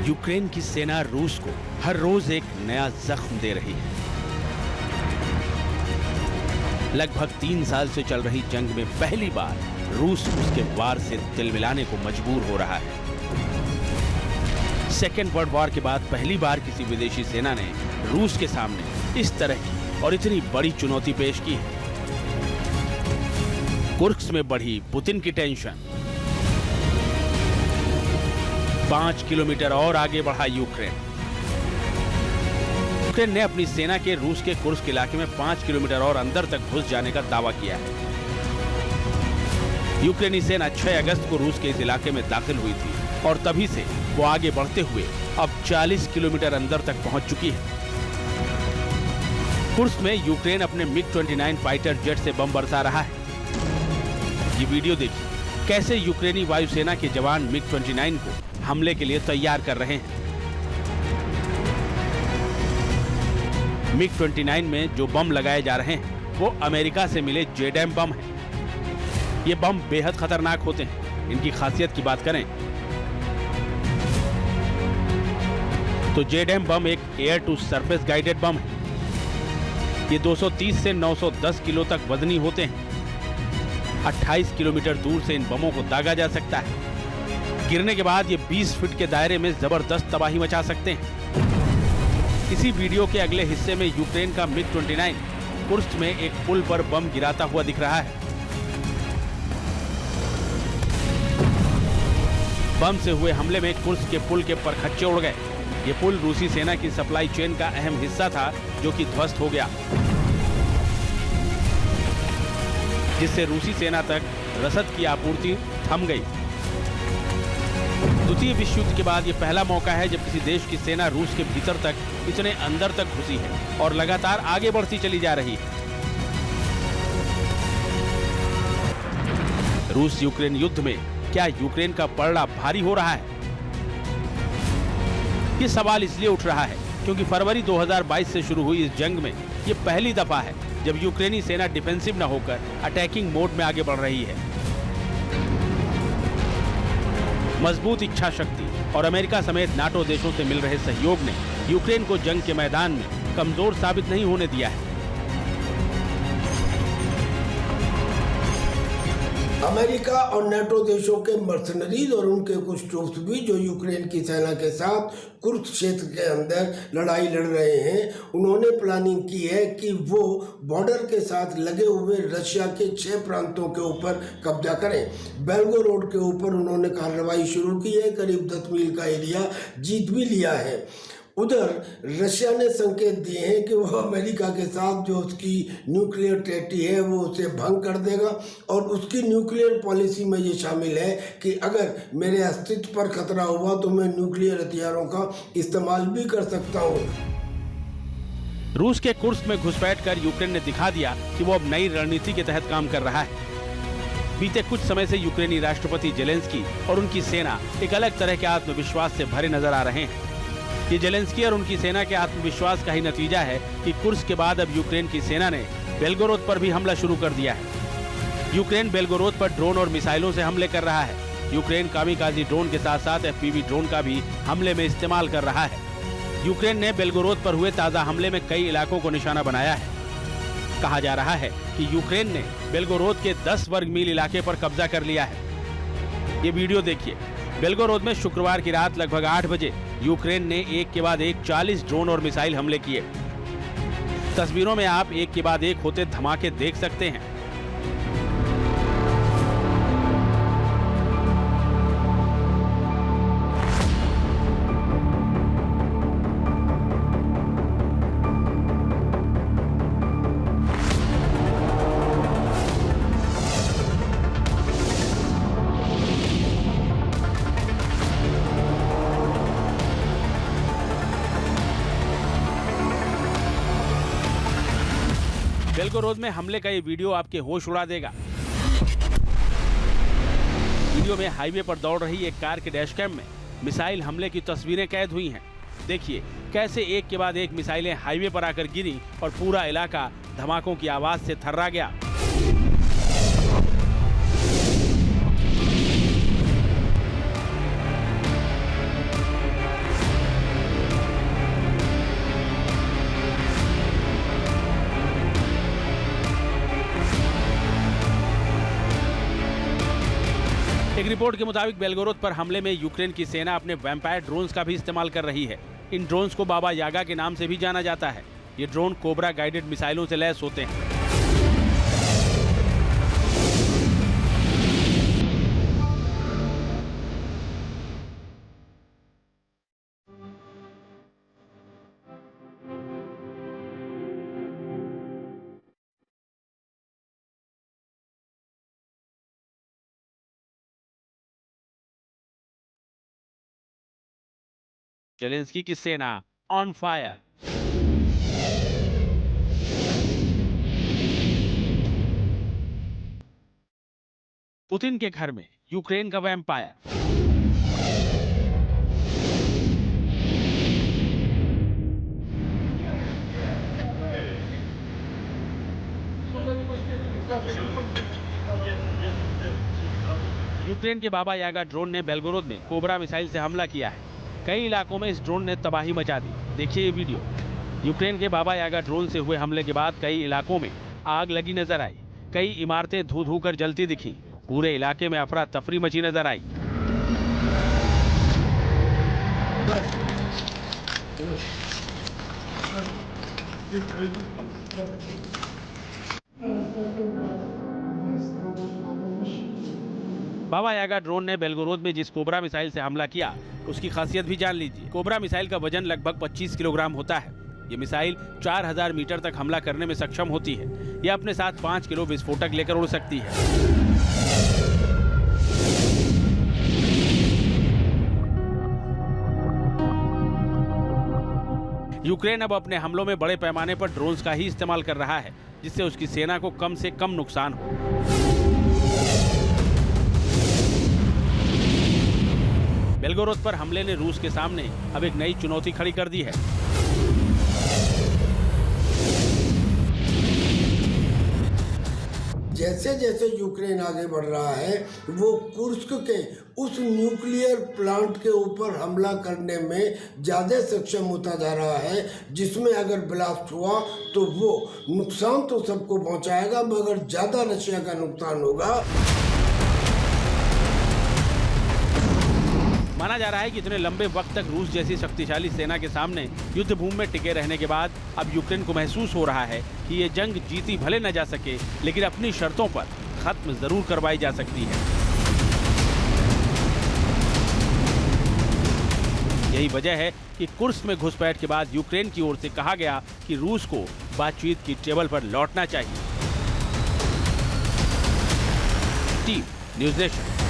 Ukraine की सेना रूस को हर रोज एक नया जख्म दे रही है। लगभग 3 साल से चल रही जंग में पहली बार रूस उसके वार से तिलमिलाने को मजबूर हो रहा है। सेकेंड वर्ल्ड वॉर के बाद पहली बार किसी विदेशी सेना ने रूस के सामने इस तरह की और इतनी बड़ी चुनौती पेश की है। कुर्स्क में बढ़ी पुतिन की टेंशन। 5 किलोमीटर और आगे बढ़ा यूक्रेन। यूक्रेन ने अपनी सेना के रूस के कुर्स्क इलाके में 5 किलोमीटर और अंदर तक घुस जाने का दावा किया है। यूक्रेनी सेना 6 अगस्त को रूस के इस इलाके में दाखिल हुई थी और तभी से वो आगे बढ़ते हुए अब 40 किलोमीटर अंदर तक पहुंच चुकी है। कुर्स्क में यूक्रेन अपने मिग-29 फाइटर जेट से बम बरसा रहा है। ये वीडियो देखिए, कैसे यूक्रेनी वायुसेना के जवान मिग-29 को हमले के लिए तैयार कर रहे हैं। मिग-29 में जो बम लगाए जा रहे हैं वो अमेरिका से मिले जेडैम बम हैं। ये बम बेहद खतरनाक होते हैं। इनकी खासियत की बात करें तो जेडैम बम एक air to surface guided bomb है। ये 230 से 910 किलो तक वजनी होते हैं। 28 किलोमीटर दूर से इन बमों को दागा जा सकता है। गिरने के बाद ये 20 फीट के दायरे में जबरदस्त तबाही मचा सकते हैं। इसी वीडियो के अगले हिस्से में यूक्रेन का मिग-29 कुर्स्क में एक पुल पर बम गिराता हुआ दिख रहा है। बम से हुए हमले में कुर्स्क के पुल के परखच्चे उड़ गए। ये पुल रूसी सेना की सप्लाई चेन का अहम हिस्सा था जो कि ध्वस्त हो गया, जिससे रूसी सेना तक रसद की आपूर्ति थम गई। द्वितीय विश्व युद्ध के बाद ये पहला मौका है जब किसी देश की सेना रूस के भीतर तक इतने अंदर तक घुसी है और लगातार आगे बढ़ती चली जा रही है। रूस यूक्रेन युद्ध में क्या यूक्रेन का पलड़ा भारी हो रहा है? ये सवाल इसलिए उठ रहा है क्योंकि फरवरी 2022 से शुरू हुई इस जंग में ये पहली दफा है जब यूक्रेनी सेना डिफेंसिव न होकर अटैकिंग मोड में आगे बढ़ रही है। मजबूत इच्छा शक्ति और अमेरिका समेत नाटो देशों से मिल रहे सहयोग ने यूक्रेन को जंग के मैदान में कमजोर साबित नहीं होने दिया है। अमेरिका और नाटो देशों के मर्सनरीज और उनके कुछ ट्रूप्स भी जो यूक्रेन की सेना के साथ कुर्स्क क्षेत्र के अंदर लड़ाई लड़ रहे हैं, उन्होंने प्लानिंग की है कि वो बॉर्डर के साथ लगे हुए रशिया के 6 प्रांतों के ऊपर कब्जा करें। बेल्गोरोड के ऊपर उन्होंने कार्रवाई शुरू की है। करीब 10 मील का एरिया जीत भी लिया है। उधर रशिया ने संकेत दिए हैं कि वह अमेरिका के साथ जो उसकी न्यूक्लियर ट्रीटी है वो उसे भंग कर देगा और उसकी न्यूक्लियर पॉलिसी में ये शामिल है कि अगर मेरे अस्तित्व पर खतरा हुआ तो मैं न्यूक्लियर हथियारों का इस्तेमाल भी कर सकता हूँ। रूस के कुर्स्क में घुसपैठ कर यूक्रेन ने दिखा दिया कि वो अब नई रणनीति के तहत काम कर रहा है। बीते कुछ समय से यूक्रेनी राष्ट्रपति जेलेंस्की और उनकी सेना एक अलग तरह के आत्मविश्वास से भरे नजर आ रहे हैं। ये जेलेंस्की और उनकी सेना के आत्मविश्वास का ही नतीजा है कि कुर्स्क के बाद अब यूक्रेन की सेना ने बेल्गोरोद पर भी हमला शुरू कर दिया है। यूक्रेन बेल्गोरोद पर ड्रोन और मिसाइलों से हमले कर रहा है। यूक्रेन कामिकाजी ड्रोन के साथ साथ FPV ड्रोन का भी हमले में इस्तेमाल कर रहा है। यूक्रेन ने बेल्गोरोद पर हुए ताजा हमले में कई इलाकों को निशाना बनाया है। कहा जा रहा है कि यूक्रेन ने बेल्गोरोद के 10 वर्ग मील इलाके पर कब्जा कर लिया है। ये वीडियो देखिए। बेल्गोरोद में शुक्रवार की रात लगभग 8 बजे यूक्रेन ने एक के बाद एक 40 ड्रोन और मिसाइल हमले किए। तस्वीरों में आप एक के बाद एक होते धमाके देख सकते हैं। बेल्गोरोद में हमले का ये वीडियो आपके होश उड़ा देगा। वीडियो में हाईवे पर दौड़ रही एक कार के डैशकैम में मिसाइल हमले की तस्वीरें कैद हुई हैं। देखिए कैसे एक के बाद एक मिसाइलें हाईवे पर आकर गिरी और पूरा इलाका धमाकों की आवाज से थर्रा गया। एक रिपोर्ट के मुताबिक बेलगोरोद पर हमले में यूक्रेन की सेना अपने वैम्पायर ड्रोन्स का भी इस्तेमाल कर रही है। इन ड्रोन्स को बाबा यागा के नाम से भी जाना जाता है। ये ड्रोन कोबरा गाइडेड मिसाइलों से लैस होते हैं। जेलेंस्की की सेना ऑन फायर। पुतिन के घर में यूक्रेन का वैम्पायर। यूक्रेन के बाबा यागा ड्रोन ने बेलगोरोद में कोबरा मिसाइल से हमला किया है। कई इलाकों में इस ड्रोन ने तबाही मचा दी। देखिए ये वीडियो। यूक्रेन के बाबा यागा ड्रोन से हुए हमले के बाद कई इलाकों में आग लगी नजर आई। कई इमारतें धू धू कर जलती दिखी। पूरे इलाके में अफरा तफरी मची नजर आई। बाबा यागा ड्रोन ने बेलगोरोद में जिस कोबरा मिसाइल से हमला किया उसकी खासियत भी जान लीजिए। कोबरा मिसाइल का वजन लगभग 25 किलोग्राम होता है। ये मिसाइल 4000 मीटर तक हमला करने में सक्षम होती है। यह अपने साथ 5 किलो विस्फोटक लेकर उड़ सकती है। यूक्रेन अब अपने हमलों में बड़े पैमाने पर ड्रोन्स का ही इस्तेमाल कर रहा है, जिससे उसकी सेना को कम से कम नुकसान हो। बेलगोरोद पर हमले ने रूस के सामने अब एक नई चुनौती खड़ी कर दी है। जैसे जैसे यूक्रेन आगे बढ़ रहा है वो कुर्स्क के उस न्यूक्लियर प्लांट के ऊपर हमला करने में ज़्यादा सक्षम होता जा रहा है, जिसमें अगर ब्लास्ट हुआ तो वो नुकसान तो सबको पहुंचाएगा मगर ज़्यादा रशिया का नुकसान होगा। माना जा रहा है कि इतने लंबे वक्त तक रूस जैसी शक्तिशाली सेना के सामने युद्ध भूमि में टिके रहने के बाद अब यूक्रेन को महसूस हो रहा है कि ये जंग जीती भले न जा सके, लेकिन अपनी शर्तों पर खत्म जरूर करवाई जा सकती है। यही वजह है कि कुर्स्क में घुसपैठ के बाद यूक्रेन की ओर से कहा गया कि रूस को बातचीत की टेबल पर लौटना चाहिए। Team news nation.